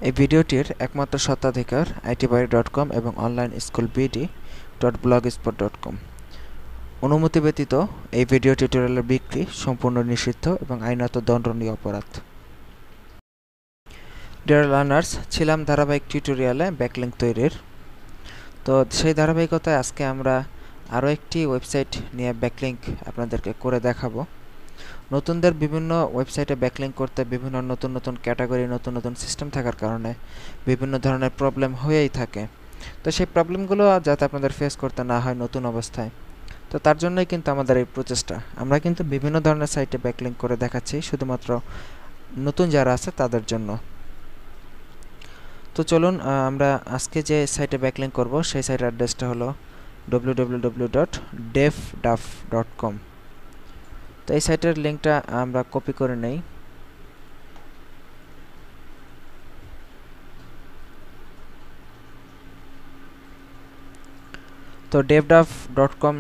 এই ভিডিওটির একমাত্র স্বত্বাধিকার itbuddy.com এবং onlineschoolbd.blogspot.com। অনুমতি ব্যতীত এই ভিডিও টিউটোরিয়ালের বিক্রি সম্পূর্ণ নিষিদ্ধ এবং আইনত দণ্ডনীয় অপরাধ। ডিয়ার লার্নার্স, ছিলাম ধারাবাহিক টিউটোরিয়ালে ব্যাকলিঙ্ক তৈরির। তো সেই ধারাবাহিকতায় আজকে আমরা আরও একটি ওয়েবসাইট নিয়ে ব্যাকলিঙ্ক আপনাদেরকে করে দেখাবো। নতুনদের বিভিন্ন ওয়েবসাইটে ব্যাকলিঙ্ক করতে বিভিন্ন নতুন ক্যাটাগরি নতুন সিস্টেম থাকার কারণে বিভিন্ন ধরনের প্রবলেম হয়েই থাকে। তো সেই প্রবলেমগুলো যাতে আপনাদের ফেস করতে না হয় নতুন অবস্থায়, তো তার জন্যই কিন্তু আমাদের এই প্রচেষ্টা। আমরা কিন্তু বিভিন্ন ধরনের সাইটে ব্যাকলিঙ্ক করে দেখাচ্ছি শুধুমাত্র নতুন যারা আছে তাদের জন্য। তো চলুন আমরা আজকে যে সাইটে ব্যাকলিঙ্ক করব সেই সাইটের অ্যাড্রেসটা হলো www.devduff.com। তো এই সাইটের লিঙ্কটা আমরা কপি করে নেই। তো devduff.com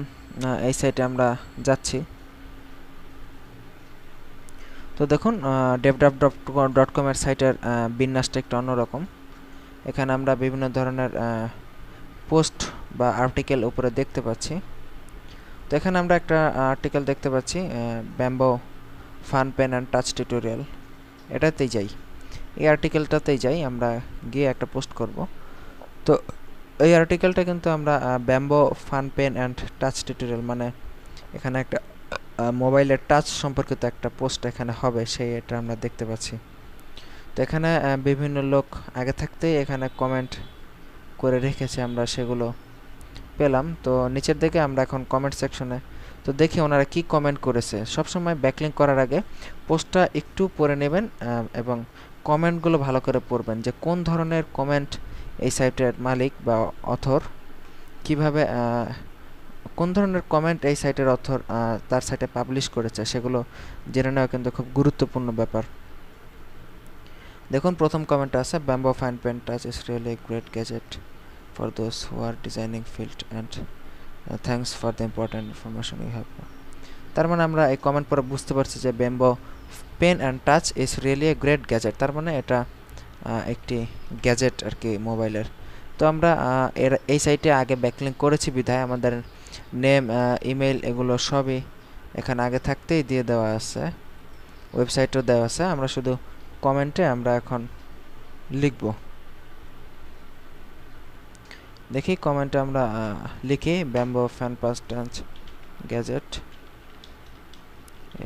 এই সাইটে আমরা যাচ্ছি। তো দেখুন devduff.com এর সাইটের বিন্যাসটা একটু অন্যরকম। এখানে আমরা বিভিন্ন ধরনের পোস্ট বা আর্টিকেল উপরে দেখতে পাচ্ছি। তো এখানে আমরা একটা আর্টিকেল দেখতে পাচ্ছি, Bamboo fun pen and touch tutorial. এটাতেই যাই, এই আর্টিকেলটাতেই যাই, আমরা গিয়ে একটা পোস্ট করব। তো এই আর্টিকেলটা কিন্তু আমরা Bamboo fun pen and touch tutorial, মানে এখানে একটা মোবাইলের টাচ সম্পর্কিত একটা পোস্ট এখানে হবে, সেই এটা আমরা দেখতে পাচ্ছি। তো এখানে বিভিন্ন লোক আগে থাকতেই এখানে কমেন্ট করে রেখেছে, আমরা সেগুলো পেলাম। তো নিচের দিকে আমরা এখন কমেন্ট সেকশনে তো দেখি ওনারা কি কমেন্ট করেছে। সবসময় ব্যাকলিঙ্ক করার আগে পোস্টটা একটু পড়ে নেবেন এবং কমেন্টগুলো ভালো করে পড়বেন, যে কোন ধরনের কমেন্ট এই সাইটের মালিক বা অথর কিভাবে কোন ধরনের কমেন্ট এই সাইটের অথর তার সাইটে পাবলিশ করেছে সেগুলো জেনে নেওয়া কিন্তু খুব গুরুত্বপূর্ণ ব্যাপার। দেখুন প্রথম কমেন্ট আছে, Bamboo fine pen touch is really a great gadget for those who are designing field and thanks for the important information you have. তার মানে আমরা এই কমেন্ট পরে বুঝতে পারছি যে Bamboo pen and touch is really a great gadget, তার মানে এটা একটি গ্যাজেট আর কি মোবাইলের। তো আমরা এই সাইটে আগে ব্যাকলিঙ্ক করেছি বিধায় আমাদের নেম, ইমেল এগুলো সবই এখানে আগে থাকতেই দিয়ে দেওয়া আছে, ওয়েবসাইটও দেওয়া আছে। আমরা শুধু কমেন্টে আমরা এখন লিখব। দেখি কমেন্টে আমরা লিখি, bamboo fan pass touch gadget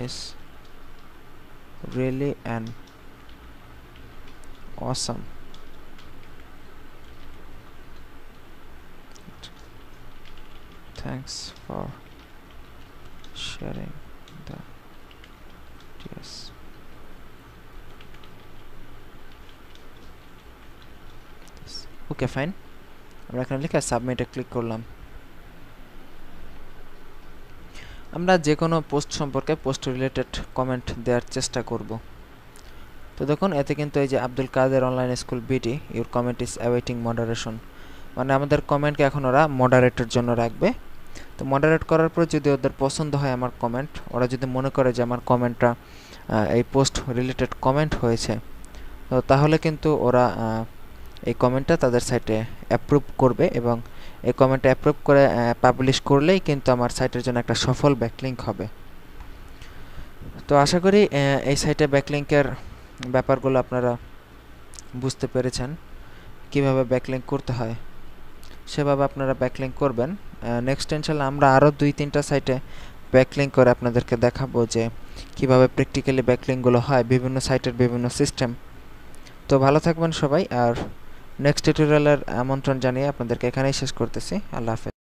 is really an awesome thanks for sharing the ideas. Okay fine, আমরা এখানে লিখে সাবমিটে ক্লিক করলাম। আমরা যে কোনো পোস্ট সম্পর্কে পোস্ট রিলেটেড কমেন্ট দেওয়ার চেষ্টা করব। তো দেখুন এতে কিন্তু এই যে Abdul Kader online school BD, your comment is awaiting moderation, মানে আমাদের কমেন্টকে এখন ওরা মডারেটের জন্য রাখবে। তো মডারেট করার পর যদি ওদের পছন্দ হয় আমার কমেন্ট, ওরা যদি মনে করে যে আমার কমেন্টটা এই পোস্ট রিলেটেড কমেন্ট হয়েছে, তো তাহলে কিন্তু ওরা এই কমেন্টটা তাদের সাইটে অ্যাপ্রুভ করবে এবং এই কমেন্টটা অ্যাপ্রুভ করে পাবলিশ করলেই কিন্তু আমার সাইটের জন্য একটা সফল ব্যাকলিঙ্ক হবে। তো আশা করি এই সাইটে ব্যাকলিঙ্কের ব্যাপারগুলো আপনারা বুঝতে পেরেছেন, কিভাবে ব্যাকলিঙ্ক করতে হয় সেভাবে আপনারা ব্যাকলিঙ্ক করবেন। নেক্সট ইনশাআল্লাহ আমরা আরও 2-3টা সাইটে ব্যাকলিঙ্ক করে আপনাদেরকে দেখাবো যে কিভাবে প্র্যাকটিক্যালি ব্যাকলিঙ্কগুলো হয়, বিভিন্ন সাইটের বিভিন্ন সিস্টেম। তো ভালো থাকবেন সবাই, আর নেক্সট টিউটোরিয়ালের আমন্ত্রণ জানিয়ে আপনাদেরকে এখানেই শেষ করতেছি। আল্লাহ হাফেজ।